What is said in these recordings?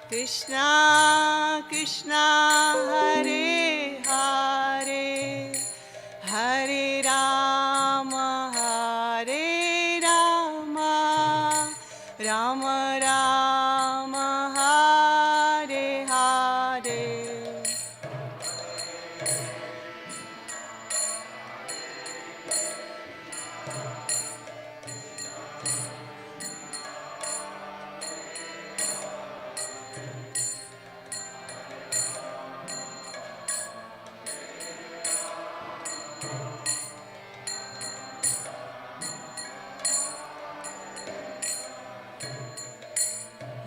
Krishna Krishna Hare Hare Hare Rama Hare Rama Rama Rama Hare Hare.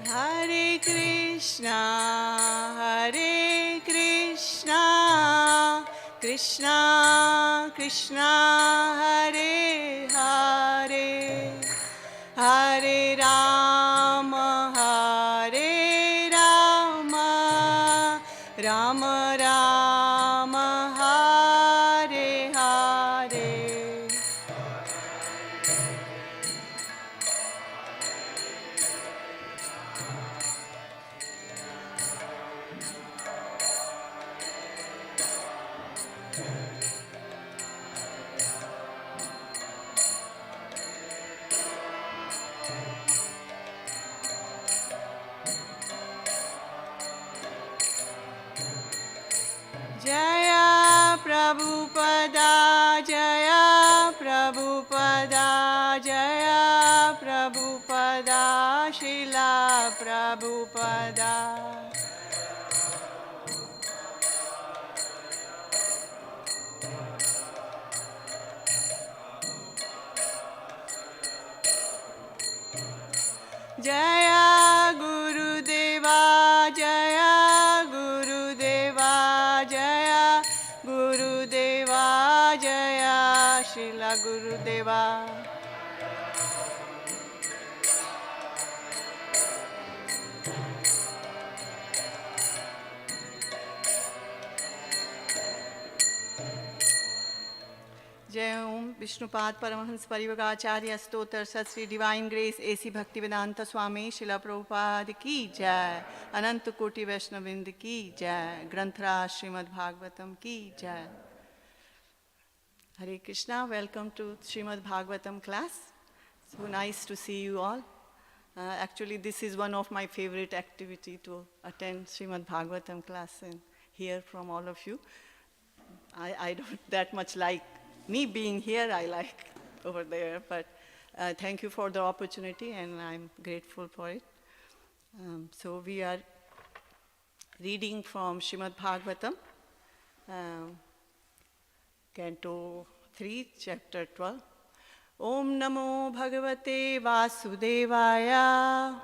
Hare Krishna, Hare Krishna, Krishna Krishna, Hare Hare, Hare Rama, Hare Rama, Rama Rama, Hare Hare. Jaya Prabhupada, Jaya Prabhupada, Jaya Prabhupada, Srila Prabhupada. Jaya Gurudeva, Jaya Gurudeva, Jaya Gurudeva, Jaya Srila Gurudeva. जय ओम विष्णुपाद परमहंस परिवगाचार्य स्तोत्र सत Shri divine grace A C Bhaktivedanta Swami Srila Prabhupada की जय, अनंत कोटि वैष्णविंद की जय, ग्रंथराज श्रीमद् भागवतम की जय. Hare Krishna, welcome to Srimad Bhagavatam class. So nice to see you all. Actually, this is one of my favorite activity to attend Srimad Bhagavatam class and hear from all of you. I don't that much like me being here, I like over there, but thank you for the opportunity and I'm grateful for it. So we are reading from Srimad Bhagavatam, Canto 3, Chapter 12. Om Namo Bhagavate Vasudevaya.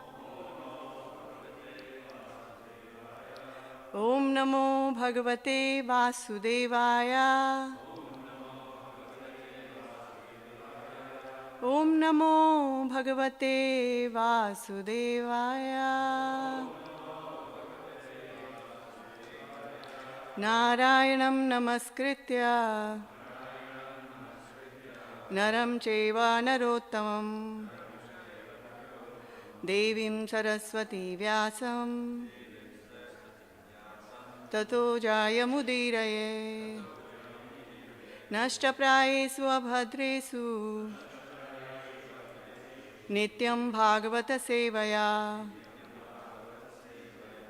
Om Namo Bhagavate Vasudevaya. Om Namo Bhagavate Vasudevaya. Narayanam Namaskritya Naram Cheva Narottamam Devim Saraswati Vyasam Tato Jayamudiraye Nashtaprayesu Abhadresu Nityam Bhagavata Sevaya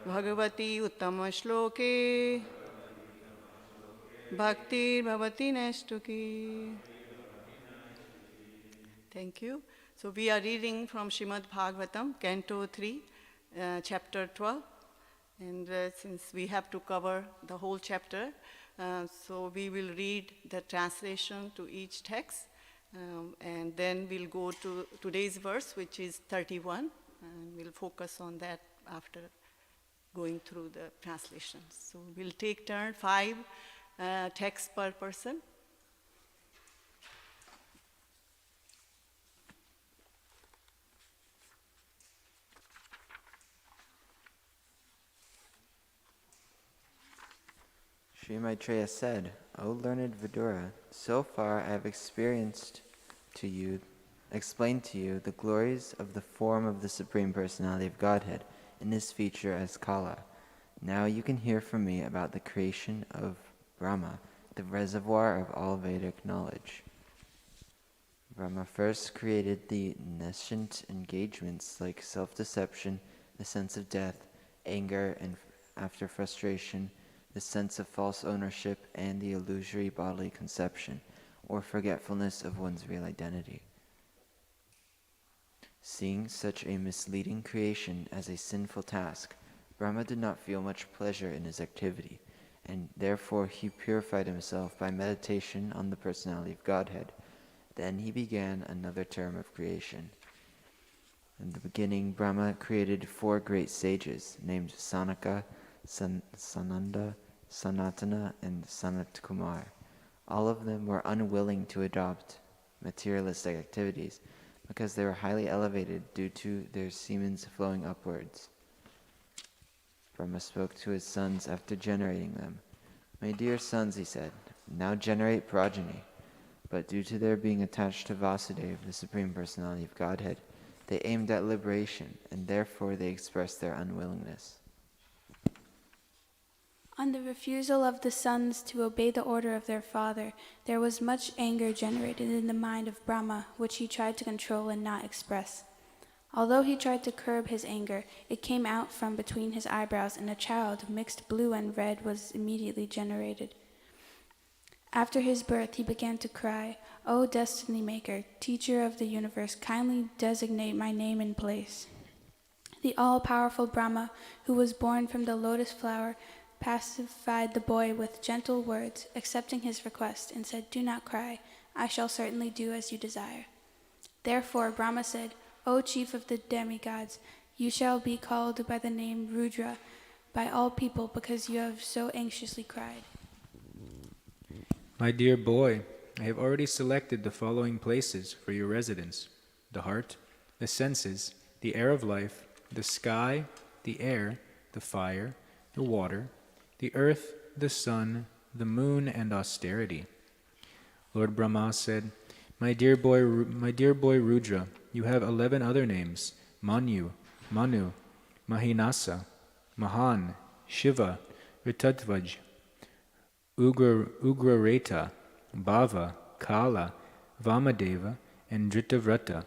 Bhagavati Uttama Shloke Bhaktir Bhavati Nashtuki. Thank you. So we are reading from Srimad Bhagavatam, Canto 3, Chapter 12. And since we have to cover the whole chapter, so we will read the translation to each text. And then we'll go to today's verse, which is 31. And we'll focus on that after going through the translations. So we'll take turn, 5 texts per person. Sri Maitreya said, O learned Vidura, so far I have explained to you the glories of the form of the Supreme Personality of Godhead in his feature as Kala. Now you can hear from me about the creation of Brahma, the reservoir of all Vedic knowledge. Brahma first created the nascent engagements like self-deception, the sense of death, anger, and after frustration, the sense of false ownership, and the illusory bodily conception, or forgetfulness of one's real identity. Seeing such a misleading creation as a sinful task, Brahma did not feel much pleasure in his activity, and therefore he purified himself by meditation on the personality of Godhead. Then he began another term of creation. In the beginning, Brahma created 4 great sages, named Sanaka, Sananda, Sanatana, and Sanat Kumar. All of them were unwilling to adopt materialistic activities because they were highly elevated due to their semens flowing upwards. Brahma spoke to his sons after generating them. "My dear sons," he said, "now generate progeny." But due to their being attached to Vasudeva, the Supreme Personality of Godhead, they aimed at liberation, and therefore they expressed their unwillingness. On the refusal of the sons to obey the order of their father, there was much anger generated in the mind of Brahma, which he tried to control and not express. Although he tried to curb his anger, it came out from between his eyebrows, and a child, mixed blue and red, was immediately generated. After his birth, he began to cry, "O Destiny Maker, Teacher of the universe, kindly designate my name and place." The all-powerful Brahma, who was born from the lotus flower, pacified the boy with gentle words, accepting his request, and said, "Do not cry. I shall certainly do as you desire." Therefore Brahma said, "O chief of the demigods, you shall be called by the name Rudra by all people because you have so anxiously cried." My dear boy, I have already selected the following places for your residence: the heart, the senses, the air of life, the sky, the air, the fire, the water, the earth, the sun, the moon, and austerity. Lord Brahma said, My dear boy Rudra, you have 11 other names: Manu, Manu, Mahinasa, Mahan, Shiva, Ritatvaj, Ugrareta, Bhava, Kala, Vamadeva, and Dritavrata.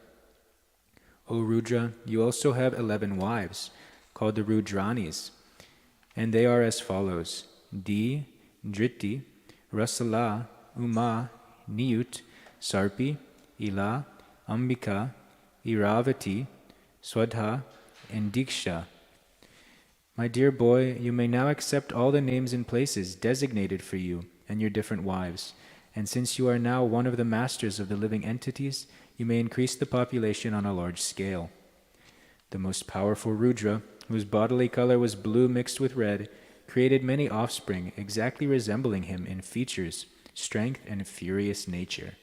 O Rudra, you also have 11 wives, called the Rudranis, and they are as follows: Di, Driti, Rasala, Uma, Niyut, Sarpi, Ila, Ambika, Iravati, Swadha, and Diksha. My dear boy, you may now accept all the names and places designated for you and your different wives, and since you are now one of the masters of the living entities, you may increase the population on a large scale. The most powerful Rudra, whose bodily color was blue mixed with red, created many offspring exactly resembling him in features, strength, and furious nature.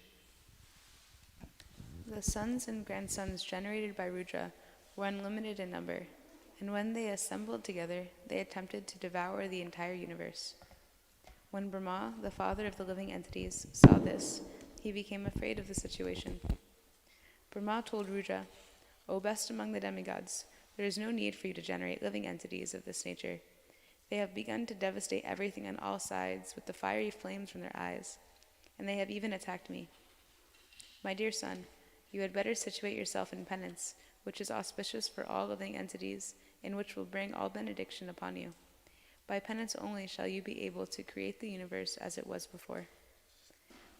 The sons and grandsons generated by Rudra were unlimited in number, and when they assembled together, they attempted to devour the entire universe. When Brahma, the father of the living entities, saw this, he became afraid of the situation. Brahma told Rudra, "O best among the demigods, there is no need for you to generate living entities of this nature. They have begun to devastate everything on all sides with the fiery flames from their eyes, and they have even attacked me. My dear son, you had better situate yourself in penance, which is auspicious for all living entities, and which will bring all benediction upon you. By penance only shall you be able to create the universe as it was before.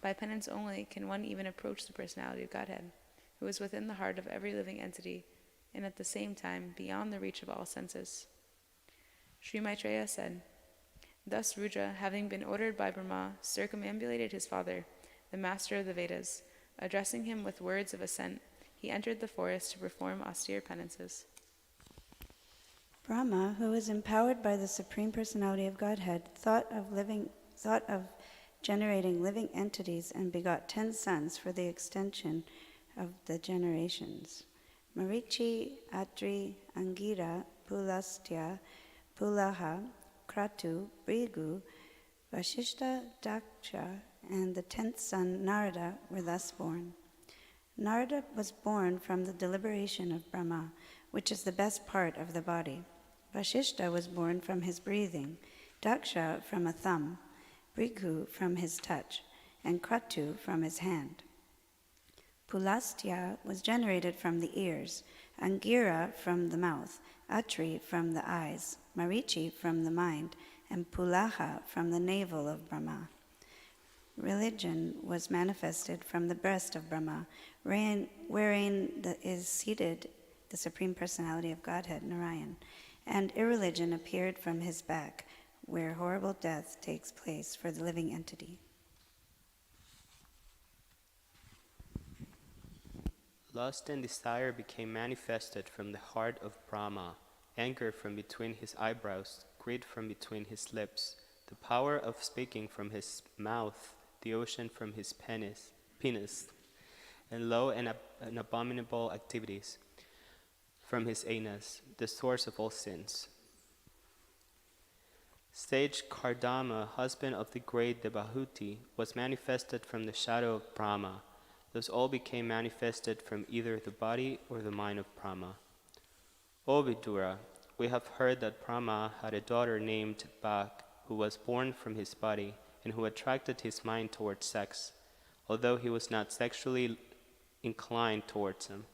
By penance only can one even approach the personality of Godhead, who is within the heart of every living entity, and at the same time beyond the reach of all senses." Sri Maitreya said, "Thus Rudra, having been ordered by Brahma, circumambulated his father, the master of the Vedas. Addressing him with words of assent, he entered the forest to perform austere penances." Brahma, who was empowered by the Supreme Personality of Godhead, thought of generating living entities and begot 10 sons for the extension of the generations. Marichi, Atri, Angira, Pulastya, Pulaha, Kratu, Brigu, Vashishta, Daksha, and the 10th son, Narada, were thus born. Narada was born from the deliberation of Brahma, which is the best part of the body. Vashishta was born from his breathing, Daksha from a thumb, Bhrigu from his touch, and Kratu from his hand. Pulastya was generated from the ears, Angira from the mouth, Atri from the eyes, Marichi from the mind, and Pulaha from the navel of Brahma. Religion was manifested from the breast of Brahma, wherein is seated the Supreme Personality of Godhead, Narayan, and irreligion appeared from his back, where horrible death takes place for the living entity. Lust and desire became manifested from the heart of Brahma, anger from between his eyebrows, greed from between his lips, the power of speaking from his mouth, the ocean from his penis, and low and abominable activities from his anus, the source of all sins. Sage Kardama, husband of the great Devahuti, was manifested from the shadow of Brahma. Thus all became manifested from either the body or the mind of Brahma. O Vidura, we have heard that Brahma had a daughter named Bhag, who was born from his body, and who attracted his mind towards sex, although he was not sexually inclined towards him.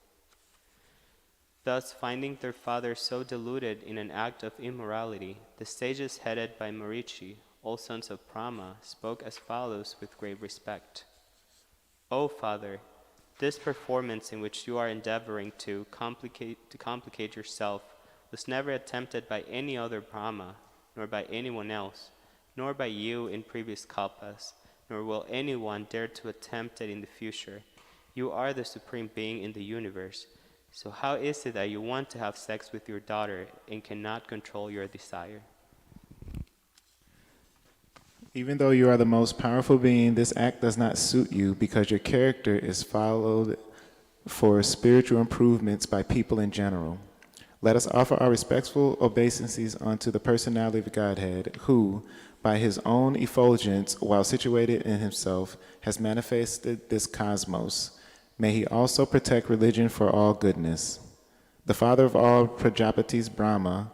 Thus, finding their father so deluded in an act of immorality, the sages headed by Marichi, all sons of Brahma, spoke as follows with great respect. O Father, this performance in which you are endeavoring to complicate yourself was never attempted by any other Brahma, nor by anyone else, nor by you in previous kalpas, nor will anyone dare to attempt it in the future. You are the Supreme Being in the universe. So how is it that you want to have sex with your daughter and cannot control your desire? Even though you are the most powerful being, this act does not suit you because your character is followed for spiritual improvements by people in general. Let us offer our respectful obeisances unto the personality of Godhead, who, by his own effulgence, while situated in himself, has manifested this cosmos. May he also protect religion for all goodness. The father of all Prajapatis, Brahma,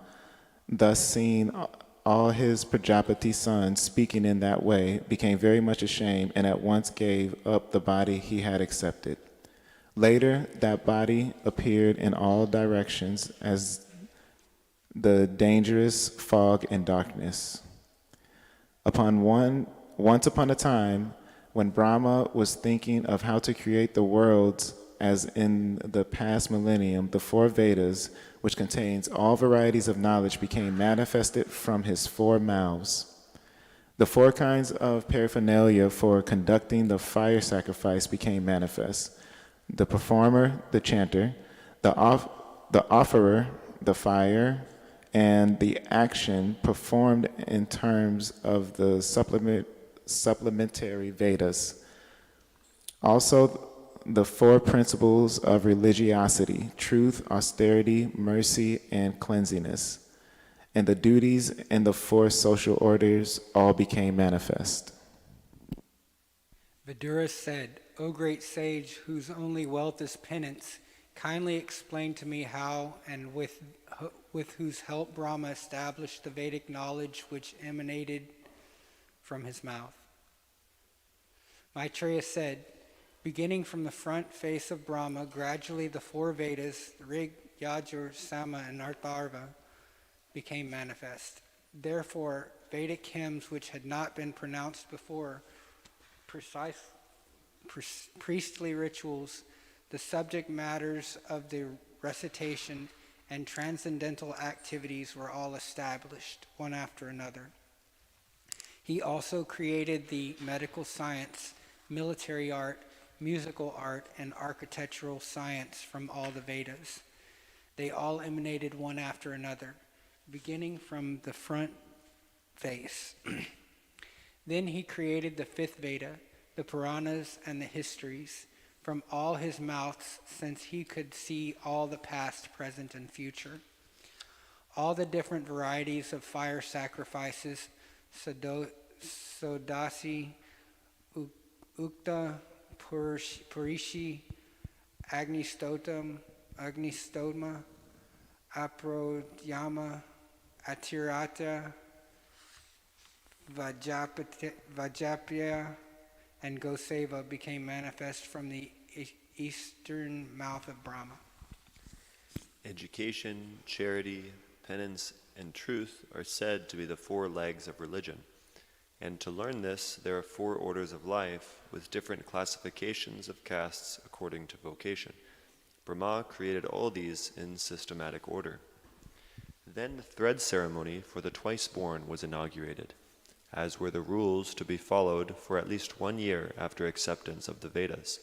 thus seeing all his Prajapati sons speaking in that way, became very much ashamed and at once gave up the body he had accepted. Later, that body appeared in all directions as the dangerous fog and darkness. Once upon a time, when Brahma was thinking of how to create the worlds as in the past millennium, the four Vedas, which contains all varieties of knowledge, became manifested from his four mouths. The four kinds of paraphernalia for conducting the fire sacrifice became manifest. The performer, the chanter, the offerer, the fire, and the action performed in terms of the supplementary Vedas. Also, the four principles of religiosity: truth, austerity, mercy, and cleanliness. And the duties in the four social orders all became manifest. Vidura said, O great sage, whose only wealth is penance, kindly explain to me how and with whose help Brahma established the Vedic knowledge which emanated from his mouth. Maitreya said, beginning from the front face of Brahma, gradually the four Vedas, Rig, Yajur, Sama, and Atharva, became manifest. Therefore, Vedic hymns which had not been pronounced before, priestly rituals, the subject matters of the recitation, and transcendental activities were all established, one after another. He also created the medical science, military art, musical art, and architectural science from all the Vedas. They all emanated one after another, beginning from the front face. Then he created the fifth Veda, the Puranas, and the histories from all his mouths, since he could see all the past, present, and future. All the different varieties of fire sacrifices, Dasi, Ukta, Purishi, Agnistotma, Aprodhyama, Atirata, Vajapya, and Goseva became manifest from the eastern mouth of Brahma. Education, charity, penance, and truth are said to be the 4 legs of religion. And to learn this, there are 4 orders of life with different classifications of castes according to vocation. Brahma created all these in systematic order. Then the thread ceremony for the twice-born was inaugurated, as were the rules to be followed for at least 1 year after acceptance of the Vedas,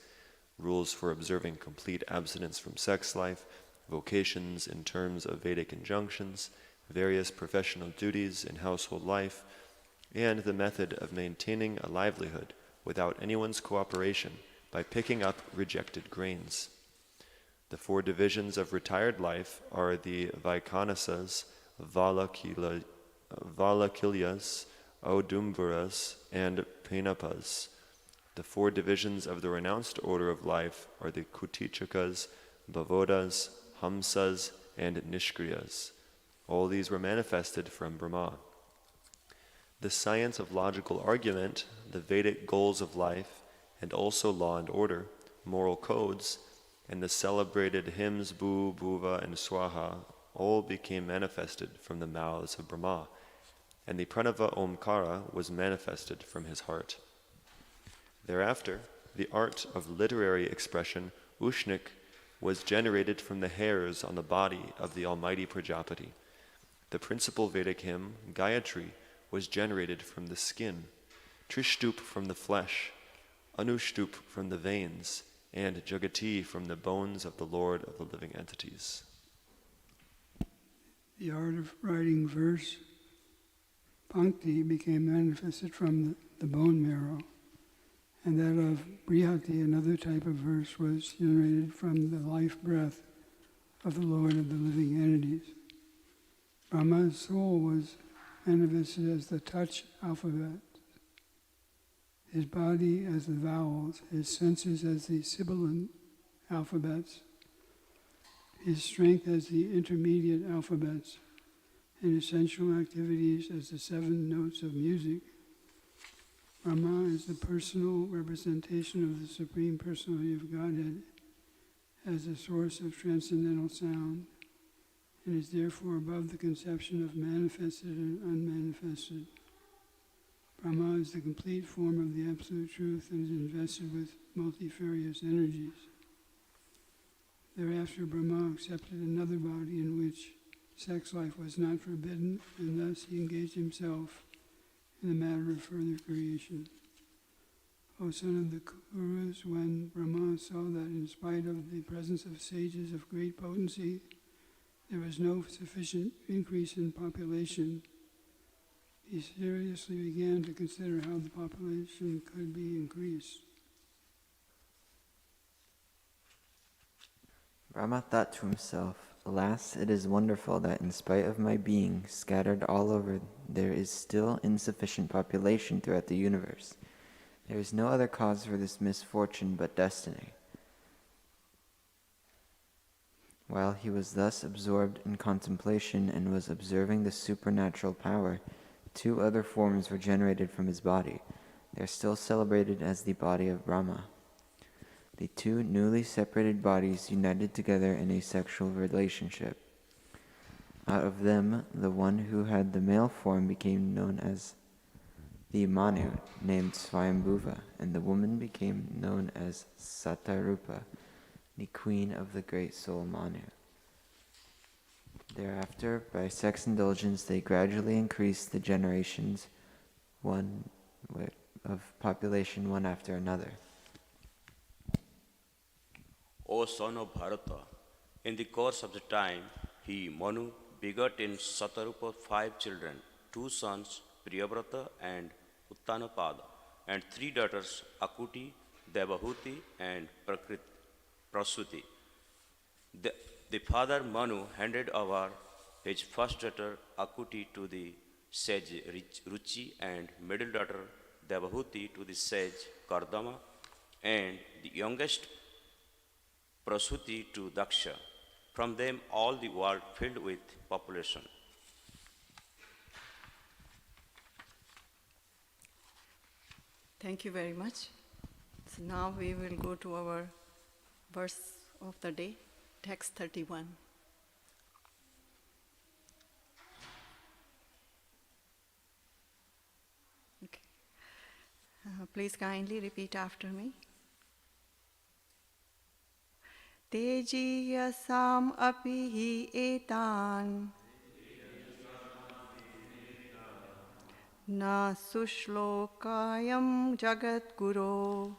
rules for observing complete abstinence from sex life, vocations in terms of Vedic injunctions, various professional duties in household life, and the method of maintaining a livelihood without anyone's cooperation by picking up rejected grains. The 4 divisions of retired life are the Vaikanasas, Valakilyas, Audumbaras, and Penapas. The 4 divisions of the renounced order of life are the Kutichakas, Bhavodas, Hamsas, and Nishkriyas. All these were manifested from Brahma. The science of logical argument, the Vedic goals of life, and also law and order, moral codes, and the celebrated hymns Bhu, Bhuva, and Swaha all became manifested from the mouths of Brahma, and the Pranava Omkara was manifested from his heart. Thereafter, the art of literary expression, Ushnik, was generated from the hairs on the body of the almighty Prajapati. The principal Vedic hymn, Gayatri, was generated from the skin, Trishtup from the flesh, Anushtup from the veins, and Jagati from the bones of the Lord of the living entities. The art of writing verse, Pankti, became manifested from the bone marrow, and that of Brihati, another type of verse, was generated from the life breath of the Lord of the living entities. Brahma's soul was manifested as the touch alphabet, his body as the vowels, his senses as the sibilant alphabets, his strength as the intermediate alphabets, and his sensual activities as the 7 notes of music. Brahma is the personal representation of the Supreme Personality of Godhead as the source of transcendental sound, and is therefore above the conception of manifested and unmanifested. Brahma is the complete form of the Absolute Truth and is invested with multifarious energies. Thereafter, Brahma accepted another body in which sex life was not forbidden, and thus he engaged himself in the matter of further creation. O son of the Kurus, when Brahma saw that in spite of the presence of sages of great potency, there was no sufficient increase in population, he seriously began to consider how the population could be increased. Brahma thought to himself, "Alas, it is wonderful that in spite of my being scattered all over, there is still insufficient population throughout the universe. There is no other cause for this misfortune but destiny." While he was thus absorbed in contemplation and was observing the supernatural power, 2 other forms were generated from his body. They are still celebrated as the body of Brahma. The 2 newly separated bodies united together in a sexual relationship. Out of them, the one who had the male form became known as the Manu, named Swayambhuva, and the woman became known as Satarupa, the queen of the great soul Manu. Thereafter, by sex indulgence, they gradually increased the generations of population one after another. O son of Bharata, in the course of the time, he, Manu, begot in Satarupa 5 children, 2 sons, Priyavrata and Uttanapada, and 3 daughters, Akuti, Devahuti, and Prasuti. The father Manu handed over his first daughter Akuti to the sage Ruchi, and middle daughter Devahuti to the sage Kardama, and the youngest Prasuti to Daksha. From them all the world filled with population. Thank you very much. So now we will go to our verse of the day, text 31. Okay. Please kindly repeat after me. Tejiyasam api hi etan na sushlokayam jagat guru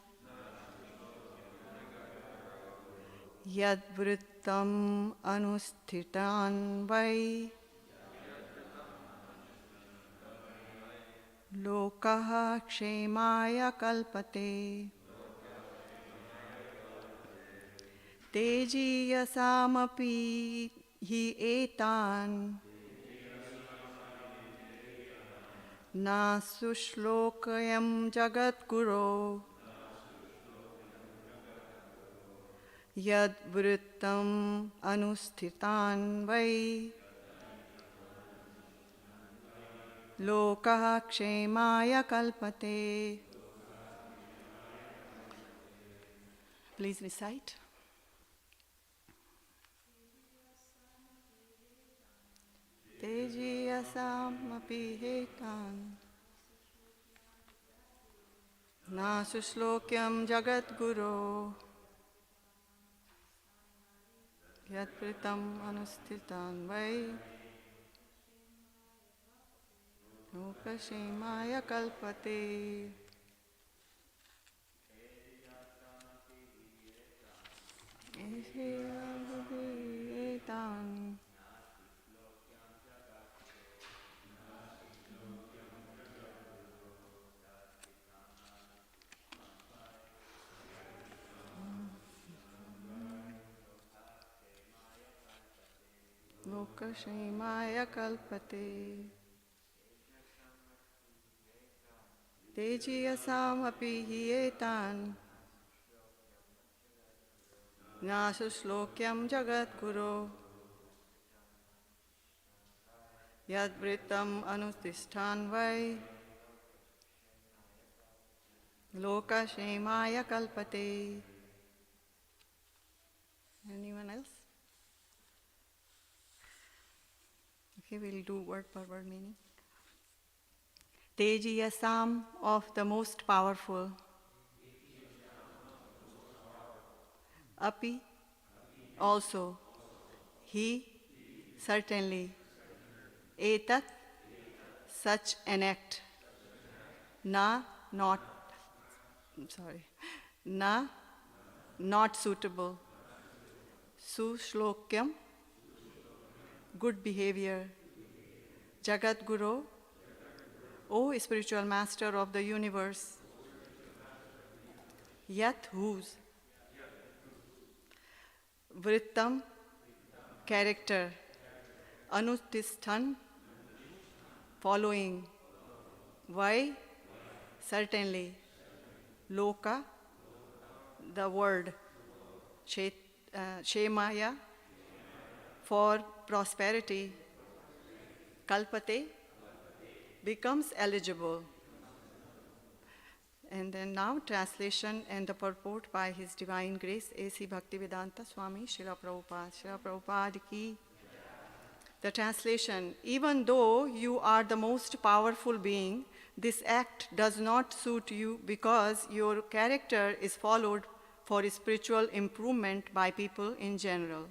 yad vrittam anusthitan vai lokaha kshemaya kalpate Tejiyasamapi hi etan na sushlokayam jagat guru yad vrittam anusthitan vai lokaha kshemaya kalpate. Please recite. Tejiyasamapi hetan na suslokyam jagat guru yat pritam anusthitan vai lokashemaya kalpate. Etan Lokashemaya kalpate Tejiyasam api hietan Nasuslokyam jagat guru Yad vritam anusthistan vai Lokashemaya kalpate. Anyone else? Okay, we'll do word per word meaning. Tejiyasam, of the most powerful. Api, also. He, certainly. Etat, such an act. Na, not. Na, not suitable. Sushlokyam, good behavior. Jagat Guru, O spiritual master of the universe. Yat, whose. Vrittam, character. Anutisthan, following. Why? Certainly. Loka, the word. Shemaya, for prosperity. Kalpate, becomes eligible. And then now translation and the purport by His Divine Grace, A.C. Bhaktivedanta Swami Srila Prabhupada. Srila Prabhupada ki. The translation: even though you are the most powerful being, this act does not suit you because your character is followed for spiritual improvement by people in general.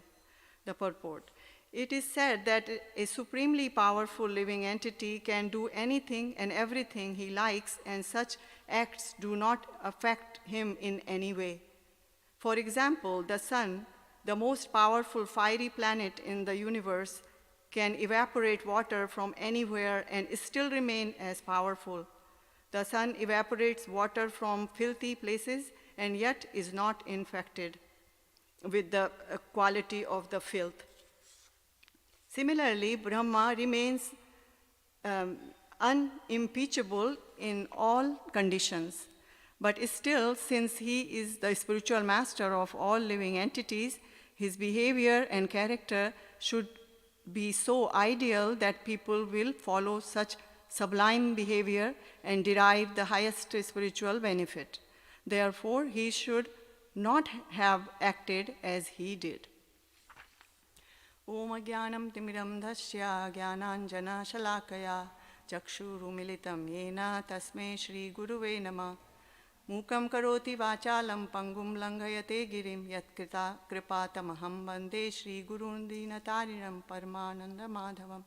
The purport: it is said that a supremely powerful living entity can do anything and everything he likes, and such acts do not affect him in any way. For example, the sun, the most powerful fiery planet in the universe, can evaporate water from anywhere and still remain as powerful. The sun evaporates water from filthy places and yet is not infected with the quality of the filth. Similarly, Brahma remains unimpeachable in all conditions. But still, since he is the spiritual master of all living entities, his behavior and character should be so ideal that people will follow such sublime behavior and derive the highest spiritual benefit. Therefore, he should not have acted as he did. Om Jnanam Timiram Dasya Jnananjana Shalakaya Chakshurumilitam Yena Tasme Shri Guruve Nama Mukam Karoti Vachalam Pangum Langayate Girim Yatkrita Kripatamaham Bande Shri Gurundinatarinam Paramananda Madhavam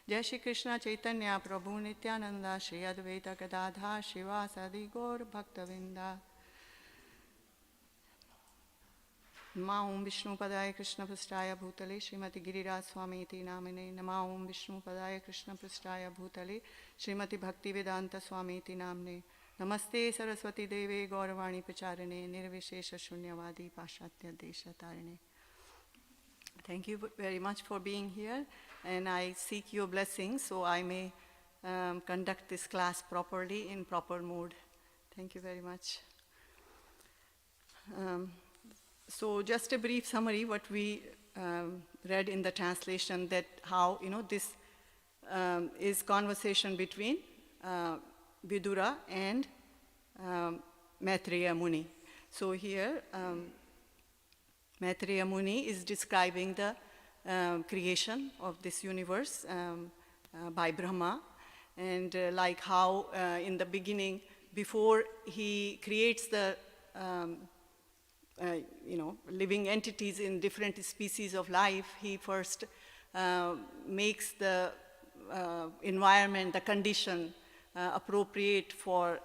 Jai Shri Krishna Chaitanya Prabhu Nityananda Shri Advaita Gadadha Shivasadi Gaur Bhaktavinda Nama Om Vishnu Padaya Krishna Prasthaya Bhutale Srimati Giriraj Swami Iti Namine Nama Om Vishnu Padaya Krishna Prasthaya Bhutale Srimati Bhakti Vedanta Swami Iti Namne Namaste Saraswati Deve Gauravani Pacharane Nirvishesha Shunyavadi Pashatya Desha Tarine. Thank you very much for being here, and I seek your blessings so I may conduct this class properly in proper mood. Thank you very much. So just a brief summary what we read in the translation, that how this is conversation between Vidura and Maitreya Muni. So here Maitreya Muni is describing the creation of this universe by Brahma, and like how in the beginning, before he creates the living entities in different species of life, he first makes the environment, the condition appropriate for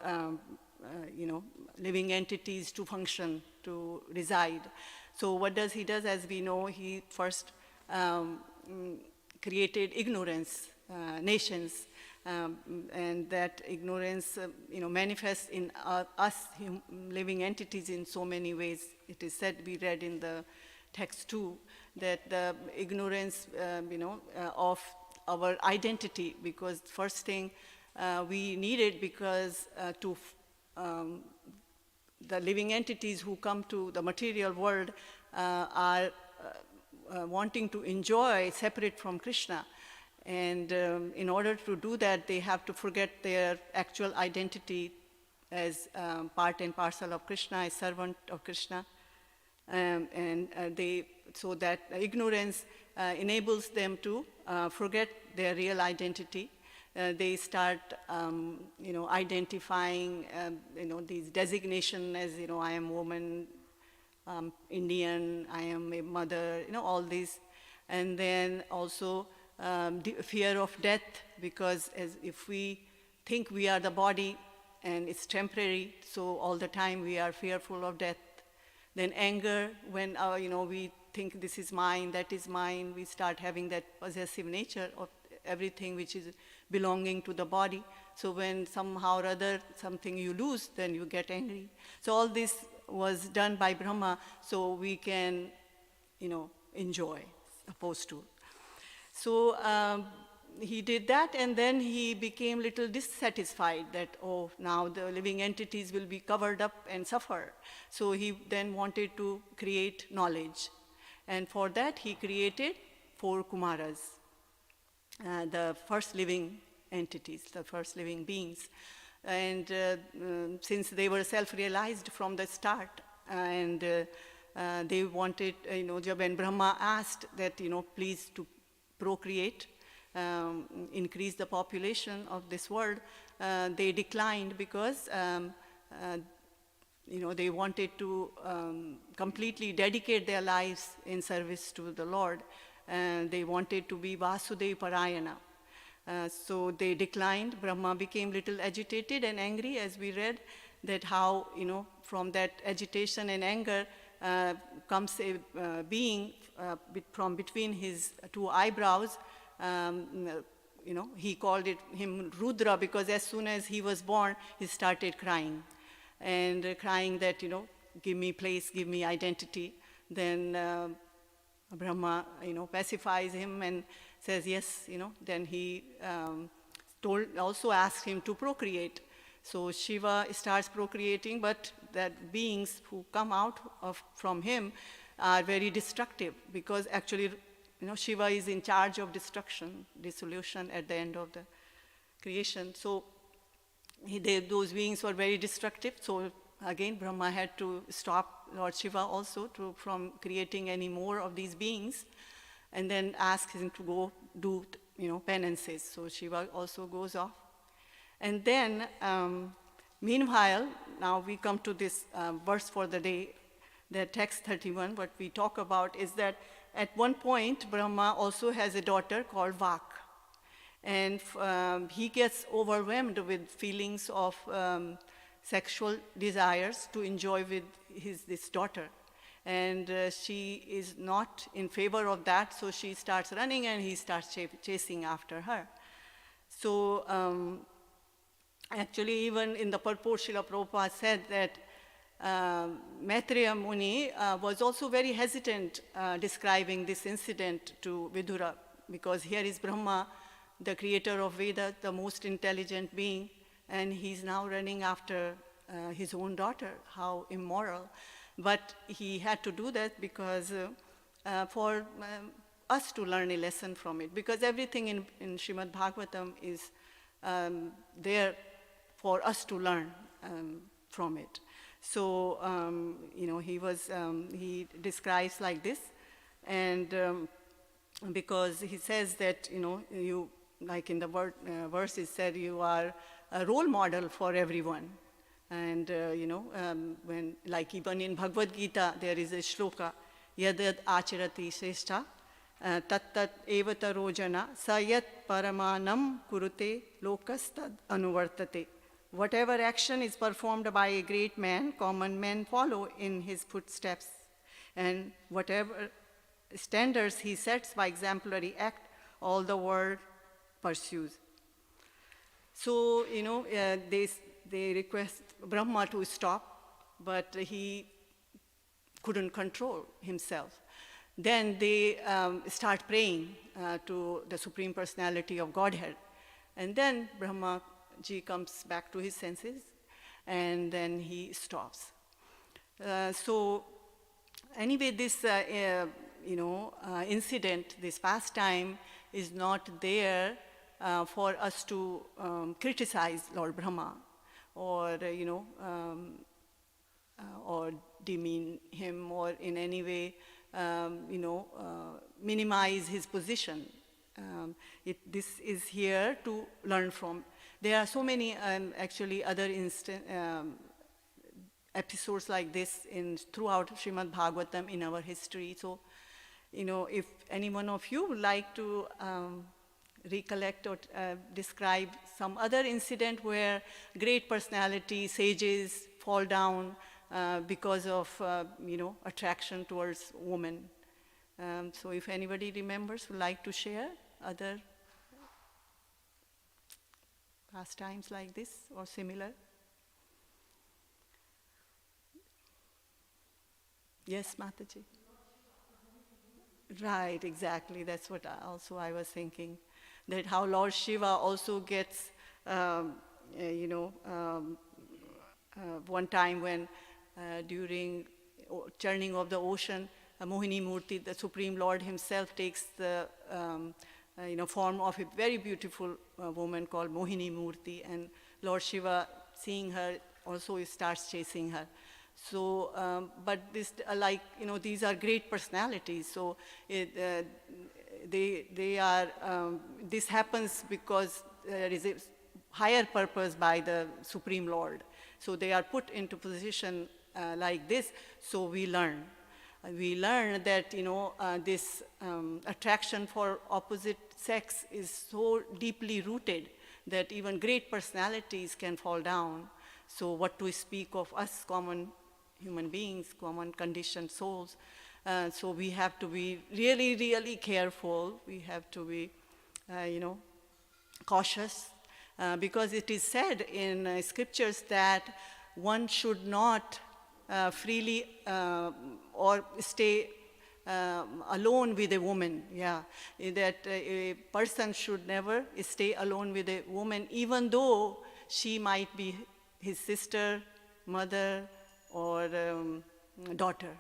living entities to function, to reside. So what does he does? As we know, he first created ignorance, nations, and that ignorance manifests in us living entities in so many ways. It is said, we read in the text too, that the ignorance of our identity, because first thing we needed, because the living entities who come to the material world are wanting to enjoy separate from Krishna. And in order to do that, they have to forget their actual identity as part and parcel of Krishna, as servant of Krishna. So that ignorance enables them to forget their real identity. They start, identifying, these designation as, I am woman, Indian, I am a mother, all these. And then also fear of death, because if we think we are the body and it's temporary, so all the time we are fearful of death. Then anger, when we think this is mine, that is mine, we start having that possessive nature of everything which is belonging to the body. So when somehow or other something you lose, then you get angry. So all this was done by Brahma, so we can, enjoy, opposed to. So he did that, and then he became little dissatisfied that, now the living entities will be covered up and suffer. So he then wanted to create knowledge. And for that he created 4 Kumaras, the first living entities, the first living beings. And since they were self-realized from the start, and they wanted, when Brahma asked that, please to procreate, increase the population of this world, they declined because they wanted to completely dedicate their lives in service to the Lord. And they wanted to be Vasudev Parayana. So they declined. Brahma became little agitated and angry, as we read, that how, from that agitation and anger comes a being from between his 2 eyebrows. He called him Rudra, because as soon as he was born, he started crying. And crying that, give me place, give me identity. Then Brahma, pacifies him and says yes, Then he also asked him to procreate. So Shiva starts procreating, but that beings who come out from him are very destructive, because actually, Shiva is in charge of destruction, dissolution at the end of the creation. So those beings were very destructive. So again, Brahma had to stop Lord Shiva also from creating any more of these beings, and then ask him to go do penances. So Shiva also goes off. And then, meanwhile, now we come to this verse for the day, the text 31. What we talk about is that at one point, Brahma also has a daughter called Vak. And he gets overwhelmed with feelings of sexual desires to enjoy with this daughter. And she is not in favor of that, so she starts running and he starts chasing after her. So actually, even in the purport, Srila Prabhupada said that Maitreya Muni was also very hesitant describing this incident to Vidura, because here is Brahma, the creator of Veda, the most intelligent being, and he's now running after his own daughter. How immoral. But he had to do that because for us to learn a lesson from it, because everything in Srimad Bhagavatam is there for us to learn from it. So, he describes like this, and because he says that, you, like in the verse it said, you are a role model for everyone. And, when, like even in Bhagavad Gita, there is a shloka, yadad acharati shrestha, tattat evataro jana, sayat paramanam kurute lokastad anuvartate. Whatever action is performed by a great man, common men follow in his footsteps. And whatever standards he sets by exemplary act, all the world pursues. So, they request Brahma to stop, but he couldn't control himself. Then they start praying to the Supreme Personality of Godhead. And then Brahma Ji comes back to his senses, and then he stops. So anyway, this incident, this pastime, is not there for us to criticize Lord Brahma, or or demean him, or in any way minimize his position. This is here to learn from. There are so many actually other episodes like this throughout Srimad Bhagavatam in our history. So, if any one of you would like to recollect or describe some other incident where great personality, sages fall down because of attraction towards women. So if anybody remembers, would like to share other pastimes like this or similar. Yes, Mataji. Right, exactly. That's what I was thinking. That how Lord Shiva also gets, one time when during churning of the ocean, Mohini Murti, the Supreme Lord himself, takes the form of a very beautiful woman called Mohini Murti, and Lord Shiva, seeing her, also starts chasing her. So, but this, these are great personalities. So they are. This happens because there is a higher purpose by the Supreme Lord. So they are put into position like this. So we learn. We learn that this attraction for opposite sex is so deeply rooted that even great personalities can fall down. So what to speak of us common human beings, common conditioned souls. So we have to be really, really careful. We have to be, cautious, because it is said in scriptures that one should not freely or stay alone with a woman. Yeah, that a person should never stay alone with a woman, even though she might be his sister, mother, or daughter.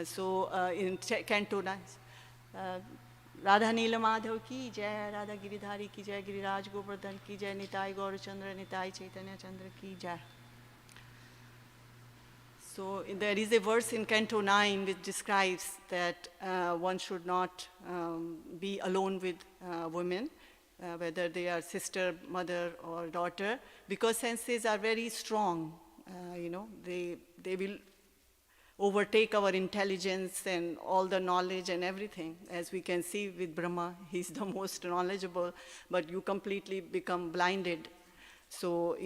So in Canto 9, Radha Nila Madhav ki jai, Radha Giridhari ki jai, Giriraj Govardhan ki jai, Nitai Gaurachandra, Nitai Chaitanya Chandra ki jai. So there is a verse in Canto 9 which describes that one should not be alone with women, whether they are sister, mother, or daughter, because senses are very strong. They will overtake our intelligence and all the knowledge and everything. As we can see with Brahma, he's the most knowledgeable, but you completely become blinded. So,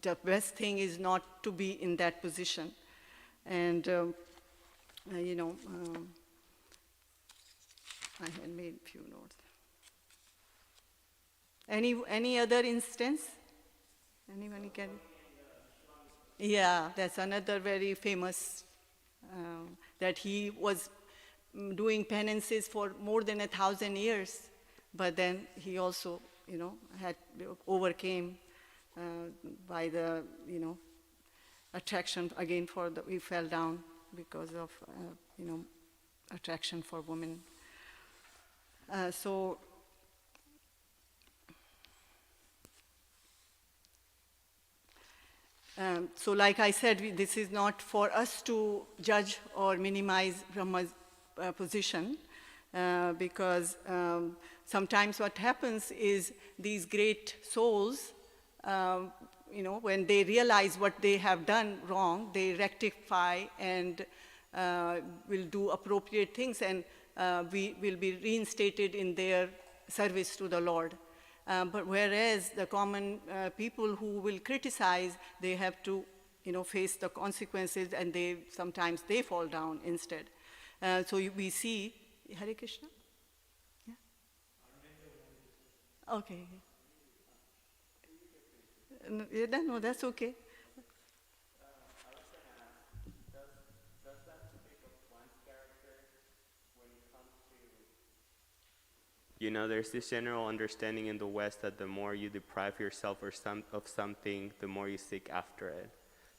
the best thing is not to be in that position. And, I had made a few notes. Any other instance? Anyone can? Yeah, that's another very famous, that he was doing penances for more than 1,000 years, but then he also, had overcame by the, attraction again he fell down because of, attraction for women. So like I said, this is not for us to judge or minimize Brahma's position, because sometimes what happens is these great souls, when they realize what they have done wrong, they rectify and will do appropriate things, and we will be reinstated in their service to the Lord. But whereas the common people who will criticize, they have to, face the consequences, and sometimes they fall down instead. So we see, Hare Krishna? Yeah? Okay. No, that's okay. There's this general understanding in the West that the more you deprive yourself of something, the more you seek after it.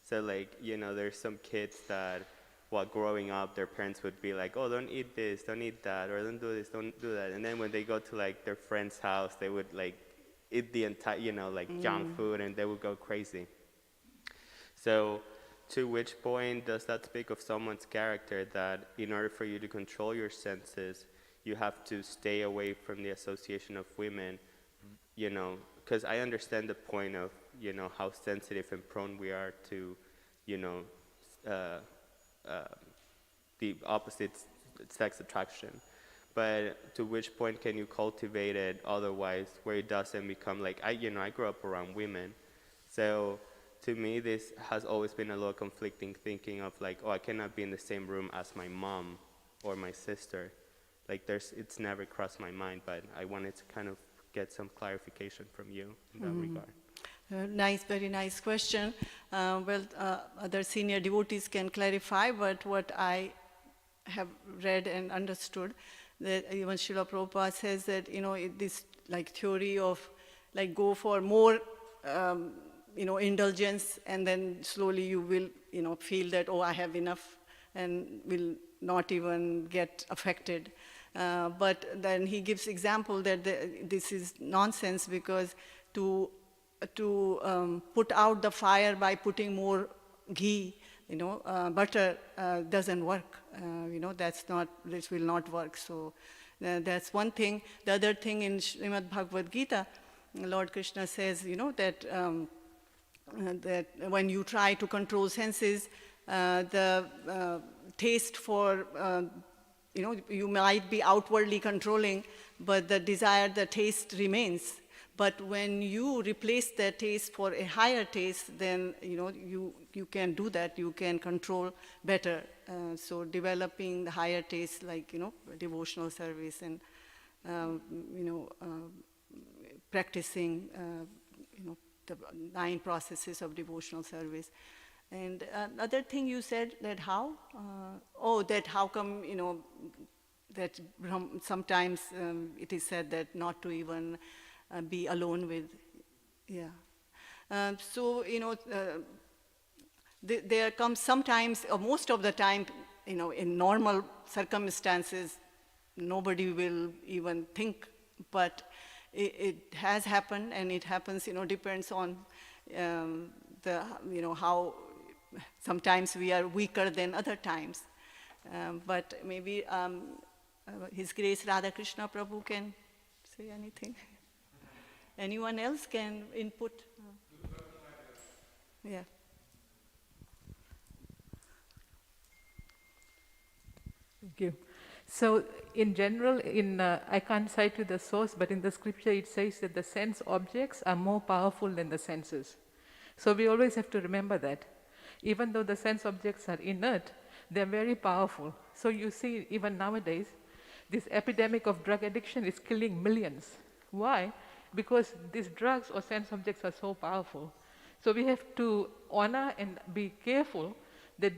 So there's some kids that while growing up, their parents would be like, oh, don't eat this, don't eat that, or don't do this, don't do that. And then when they go to their friend's house, they would eat the entire, junk food, and they would go crazy. So to which point does that speak of someone's character, that in order for you to control your senses, you have to stay away from the association of women, because I understand the point of, how sensitive and prone we are to, the opposite sex attraction. But to which point can you cultivate it otherwise, where it doesn't become I grew up around women. So to me, this has always been a little conflicting thinking of I cannot be in the same room as my mom or my sister. It's never crossed my mind, but I wanted to kind of get some clarification from you in that regard. Nice, very nice question. Other senior devotees can clarify, but what I have read and understood, that even Srila Prabhupada says that, this theory of go for more, indulgence, and then slowly you will, feel that, oh, I have enough, and will not even get affected. But then he gives example that this is nonsense, because to put out the fire by putting more ghee, butter, doesn't work. This will not work. So that's one thing. The other thing in Srimad Bhagavad Gita, Lord Krishna says, that that when you try to control senses, the taste for, you might be outwardly controlling, but the desire, the taste remains. But when you replace that taste for a higher taste, then you can do that. You can control better. So developing the higher taste, devotional service, and practicing, the 9 processes of devotional service. And another thing you said, that how? That how come, that sometimes it is said that not to even be alone with, there comes sometimes, or most of the time, in normal circumstances, nobody will even think, but it has happened, and it happens, depends on how sometimes we are weaker than other times. But maybe His Grace Radha Krishna Prabhu can say anything. Anyone else can input? Yeah. Thank you. So, in general, I can't cite you the source, but in the scripture it says that the sense objects are more powerful than the senses. So we always have to remember that. Even though the sense objects are inert, they're very powerful. So you see, even nowadays, this epidemic of drug addiction is killing millions. Why? Because these drugs or sense objects are so powerful. So we have to honor and be careful that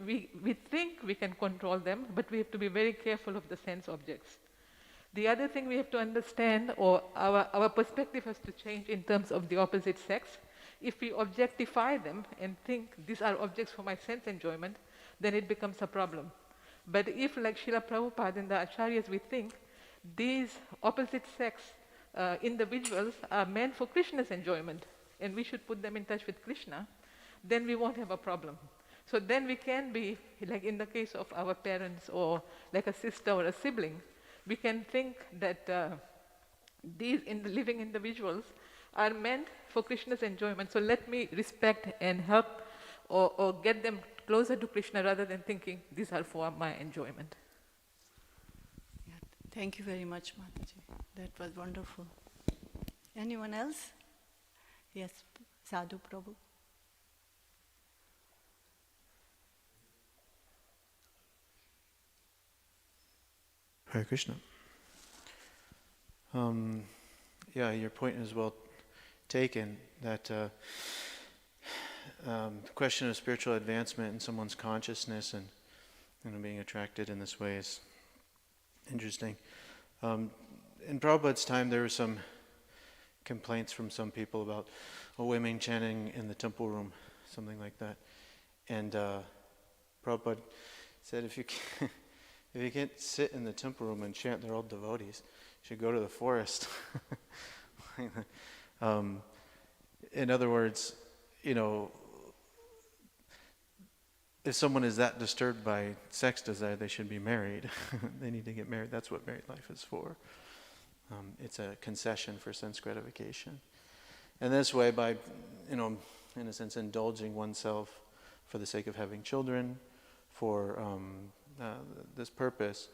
we think we can control them, but we have to be very careful of the sense objects. The other thing we have to understand, or our perspective has to change in terms of the opposite sex. If we objectify them and think these are objects for my sense enjoyment, then it becomes a problem. But if, like Srila Prabhupada and the Acharyas, we think these opposite sex individuals are meant for Krishna's enjoyment, and we should put them in touch with Krishna, then we won't have a problem. So then we can be, like in the case of our parents or like a sister or a sibling, we can think that these living individuals are meant for Krishna's enjoyment. So let me respect and help or get them closer to Krishna rather than thinking these are for my enjoyment. Yeah, thank you very much, Mataji. That was wonderful. Anyone else? Yes, Sadhu Prabhu. Hare Krishna. Yeah, your point is well taken, that the question of spiritual advancement in someone's consciousness and being attracted in this way is interesting. In Prabhupada's time, there were some complaints from some people about women chanting in the temple room, something like that. And Prabhupada said, if you can't sit in the temple room and chant, they're all devotees. You should go to the forest. In other words, if someone is that disturbed by sex desire, they should be married. They need to get married. That's what married life is for. It's a concession for sense gratification. And this way, by, in a sense, indulging oneself for the sake of having children, for this purpose,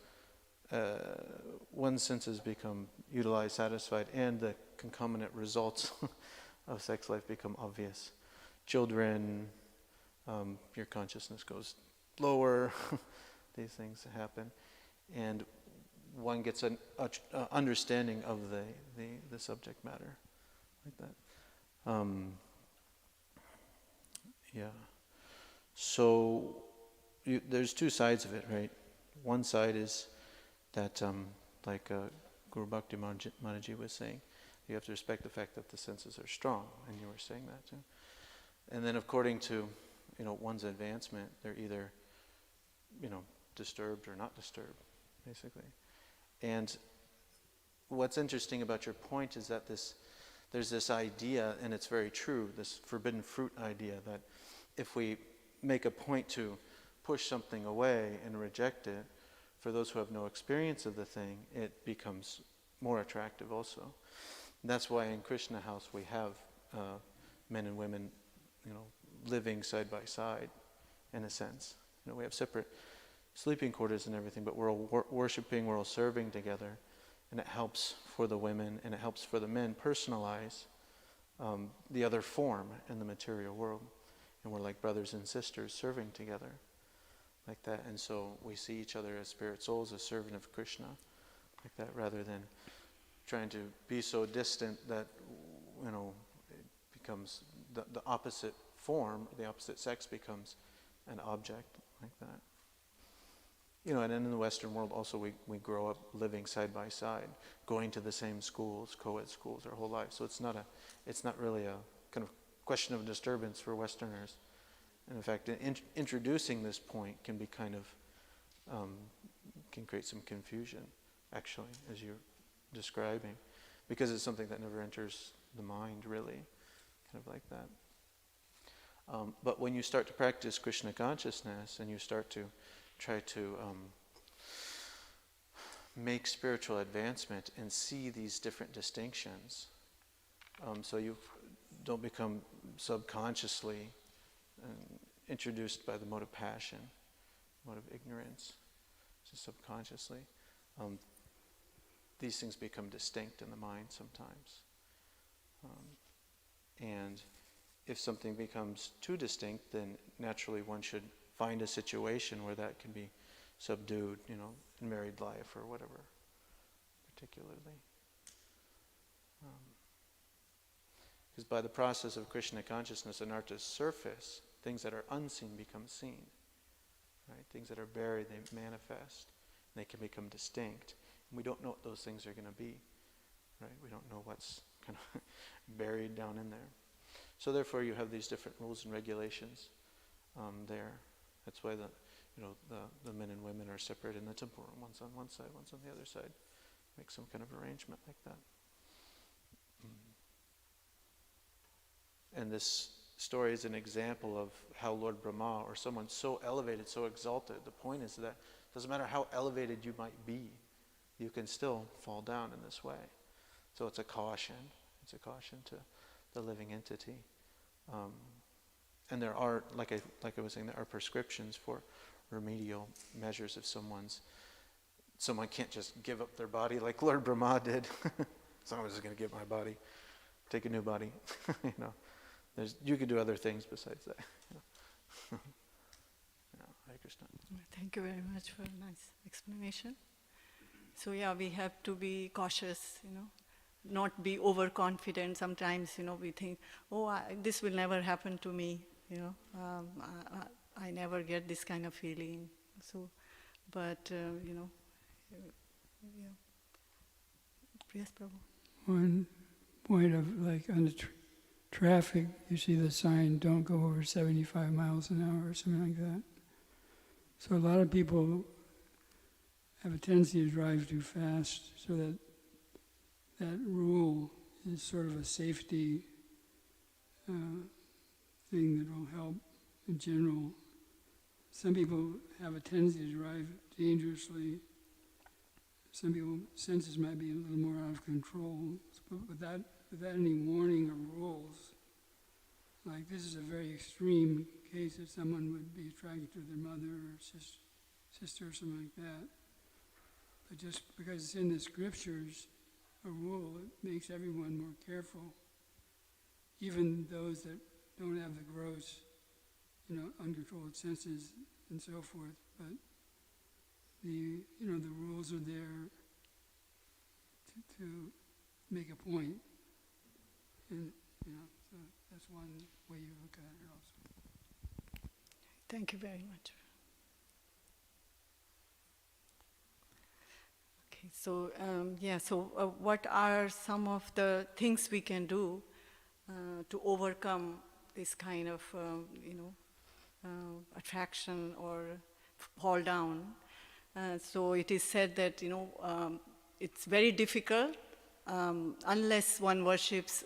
one's senses become utilized, satisfied, and the concomitant results of sex life become obvious. Children, your consciousness goes lower, these things happen, and one gets an understanding of the subject matter, like that. Yeah. So there's two sides of it, right? One side is that, like Guru Bhakti Mataji was saying, you have to respect the fact that the senses are strong, and you were saying that too. And then according to, one's advancement, they're either, disturbed or not disturbed, basically. And what's interesting about your point is that there's this idea, and it's very true, this forbidden fruit idea, that if we make a point to push something away and reject it, for those who have no experience of the thing, it becomes more attractive also. And that's why in Krishna house we have men and women, living side by side, in a sense. We have separate sleeping quarters and everything, but we're all worshiping, we're all serving together, and it helps for the women and it helps for the men personalize the other form in the material world. And we're like brothers and sisters serving together, like that. And so we see each other as spirit souls, as servant of Krishna, like that, rather than trying to be so distant that, it becomes the opposite form, the opposite sex becomes an object, like that. And in the Western world also we grow up living side by side, going to the same schools, co-ed schools, our whole life. So it's not really a kind of question of disturbance for Westerners. And in fact, introducing this point can be kind of, can create some confusion actually, as you're describing, because it's something that never enters the mind, really, kind of like that. But when you start to practice Krishna consciousness and you start to try to make spiritual advancement and see these different distinctions, so you don't become subconsciously introduced by the mode of passion, mode of ignorance, just subconsciously. These things become distinct in the mind sometimes. And if something becomes too distinct, then naturally one should find a situation where that can be subdued, in married life or whatever, particularly. Because by the process of Krishna consciousness and arta's surface, things that are unseen become seen. Right? Things that are buried, they manifest. And they can become distinct. And we don't know what those things are going to be. Right? We don't know what's kind of buried down in there. So therefore you have these different rules and regulations there. That's why the men and women are separated in the temple room. One's on one side, one's on the other side. Make some kind of arrangement like that. And this story is an example of how Lord Brahma, or someone so elevated, so exalted, the point is that it doesn't matter how elevated you might be, you can still fall down in this way. So it's a caution. It's a caution to the living entity. And there are, like I was saying, there are prescriptions for remedial measures if someone can't just give up their body like Lord Brahma did. So I was just going to give my body, take a new body. You could do other things besides that. Hare Krishna. Thank you very much for a nice explanation. So yeah, we have to be cautious, not be overconfident. Sometimes, we think, this will never happen to me, I never get this kind of feeling. So, but, yeah. Yes, Prabhu. One point of, on the traffic, you see the sign, don't go over 75 miles an hour or something like that. So a lot of people have a tendency to drive too fast, so that rule is sort of a safety thing that will help in general. Some people have a tendency to drive dangerously. Some people's senses might be a little more out of control, but without any warning or rules. Like this is a very extreme case that someone would be attracted to their mother or sister or something like that. But just because it's in the scriptures, a rule, it makes everyone more careful. Even those that don't have the gross, uncontrolled senses and so forth. But the rules are there to make a point. And, so that's one way you look at it also. Thank you very much. Okay, so what are some of the things we can do to overcome this kind of, attraction or fall down? So it is said that, it's very difficult unless one worships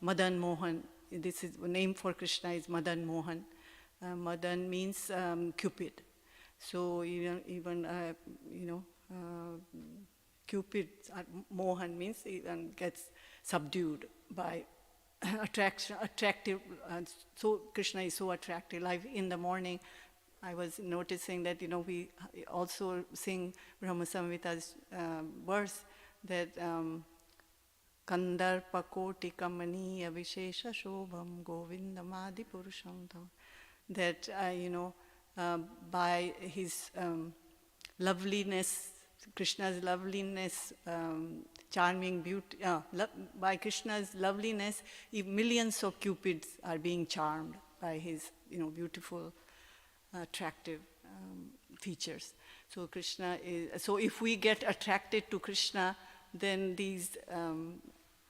Madan Mohan. This is the name for Krishna is Madan Mohan. Madan means Cupid. So even Cupid, Mohan means even gets subdued by attractive. So Krishna is so attractive. Like in the morning, I was noticing that we also sing Brahma Samhita's verse that Kandarpa Koti Kamaniya Vishesha Shobham Govindamadi Purusham. That by his loveliness, Krishna's loveliness, charming beauty, by Krishna's loveliness, millions of cupids are being charmed by his beautiful, attractive features. So Krishna is. So if we get attracted to Krishna, then these,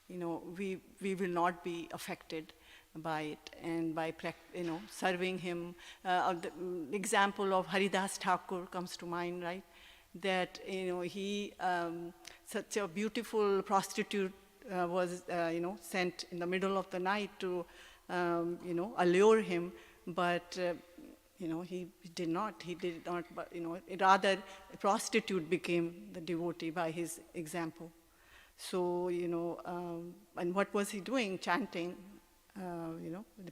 we will not be affected by it, and by serving him. The example of Haridas Thakur comes to mind, right? that, he, such a beautiful prostitute was, sent in the middle of the night to, allure him, but, he did not, but, rather a prostitute became the devotee by his example. So, and what was he doing? Chanting,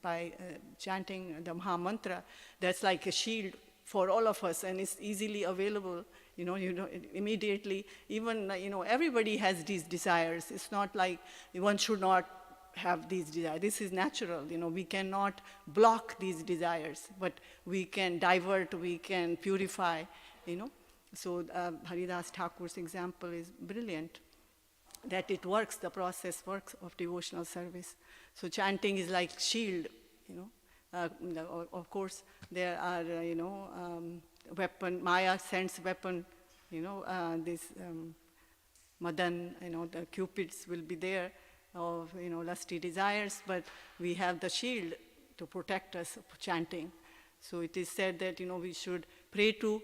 by chanting the Maha Mantra. That's like a shield for all of us, and it's easily available. Immediately, even, everybody has these desires. It's not like one should not have these desires. This is natural. We cannot block these desires, but we can divert, we can purify, So Haridas Thakur's example is brilliant, that it works, the process works of devotional service. So chanting is like shield, of course, there are, weapon, Maya sends weapon, this Madan, the Cupids will be there of, lusty desires, but we have the shield to protect us of chanting. So it is said that, we should pray to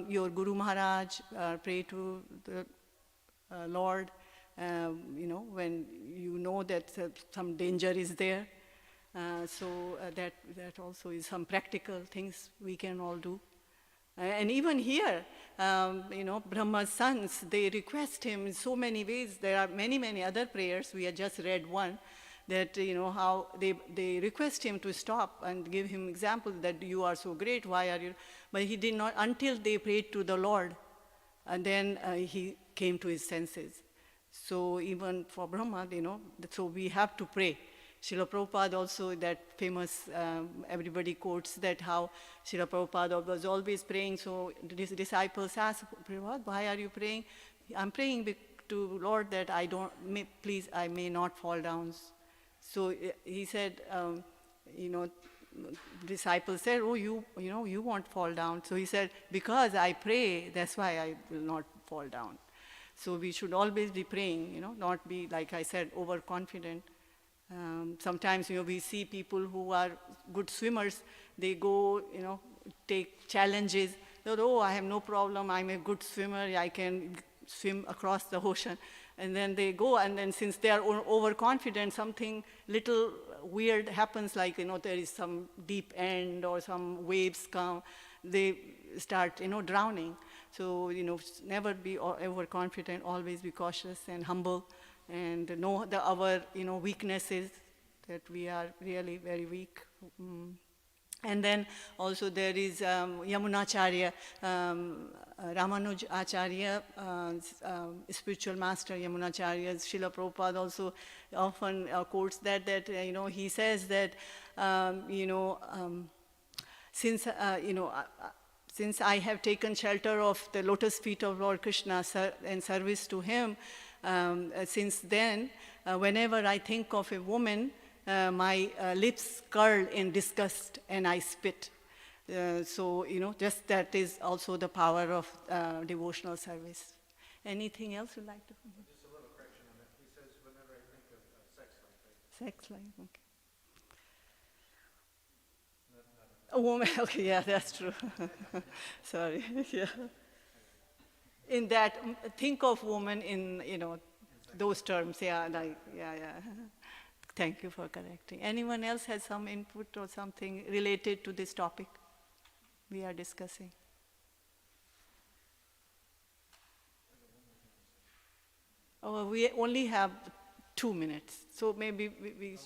your Guru Maharaj, pray to the Lord, when you know that some danger is there. That also is some practical things we can all do. And even here, Brahma's sons, they request him in so many ways. There are many, many other prayers. We have just read one, that, how they request him to stop and give him examples that you are so great, why are you? But he did not, until they prayed to the Lord. And then he came to his senses. So even for Brahma, so we have to pray. Srila Prabhupada also, that famous, everybody quotes that how Srila Prabhupada was always praying. So his disciples asked, Prabhupada, why are you praying? I'm praying to Lord that please, I may not fall down. So he said, disciples said, oh, you won't fall down. So he said, because I pray, that's why I will not fall down. So we should always be praying, not be, like I said, overconfident. Sometimes, we see people who are good swimmers, they go, take challenges. They go, oh, I have no problem, I'm a good swimmer, I can swim across the ocean. And then they go, and then since they are overconfident, something little weird happens, like, there is some deep end or some waves come, they start, drowning. So, never be overconfident, always be cautious and humble, and know our, weaknesses, that we are really very weak. And then also there is Yamunacharya, Ramanuj Acharya, spiritual master Yamunacharya. Srila Prabhupada also often quotes that he says that, since I have taken shelter of the lotus feet of Lord Krishna and service to him, since then, whenever I think of a woman, my lips curl in disgust and I spit. So, just that is also the power of devotional service. Anything else you'd like to? Just a little correction on that. He says, whenever I think of sex life. Sex life, okay. A woman, okay, yeah, that's true. Sorry, yeah. In that, think of woman in, those terms, yeah. Thank you for correcting. Anyone else has some input or something related to this topic we are discussing? Oh, we only have 2 minutes, so maybe we 10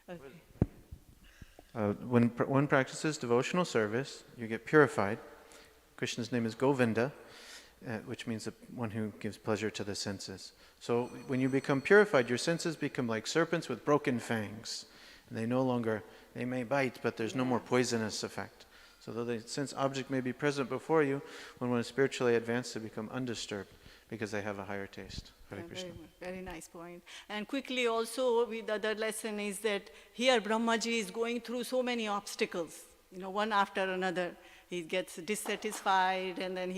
seconds. Okay. When one practices devotional service, you get purified. Krishna's name is Govinda, which means the one who gives pleasure to the senses. So when you become purified, your senses become like serpents with broken fangs. And they may bite, but there's no more poisonous effect. So though the sense object may be present before you, when one is spiritually advanced, they become undisturbed because they have a higher taste. Hare Krishna. Very nice point. And quickly also, the other lesson is that here Brahmaji is going through so many obstacles, one after another. He gets dissatisfied, and then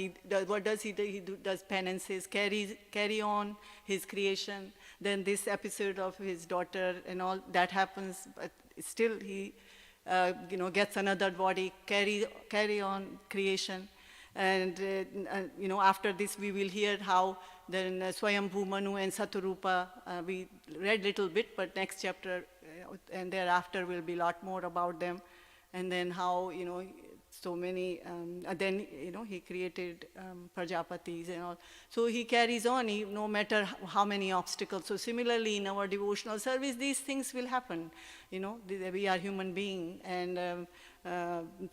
what does he do? He does penances, carry on his creation. Then this episode of his daughter and all, that happens, but still he, gets another body, carry on creation. And after this we will hear how then Swayambhu Manu and Saturupa, we read little bit, but next chapter and thereafter will be a lot more about them. And then how, so many, then, he created Prajapatis and all. So he carries on, no matter how many obstacles. So similarly, in our devotional service, these things will happen. We are human beings, and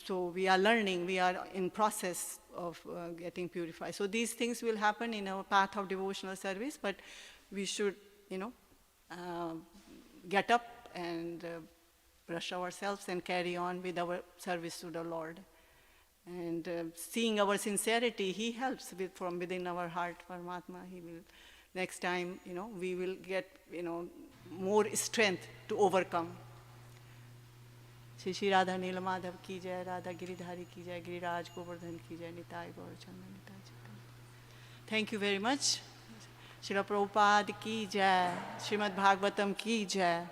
so we are learning, we are in process of getting purified. So these things will happen in our path of devotional service, but we should, get up and brush ourselves and carry on with our service to the Lord. And seeing our sincerity, He helps from within our heart, Paramatma. He will, next time, we will get, more strength to overcome. Shri Radha Nilamadhav ki jai, Radha Giridhari ki jai, Giriraj Govardhan ki jai, Nitai Gaurachanda Nitai Chaitanya. Thank you very much. Srila Prabhupada ki jai, Srimad Bhagavatam ki jai.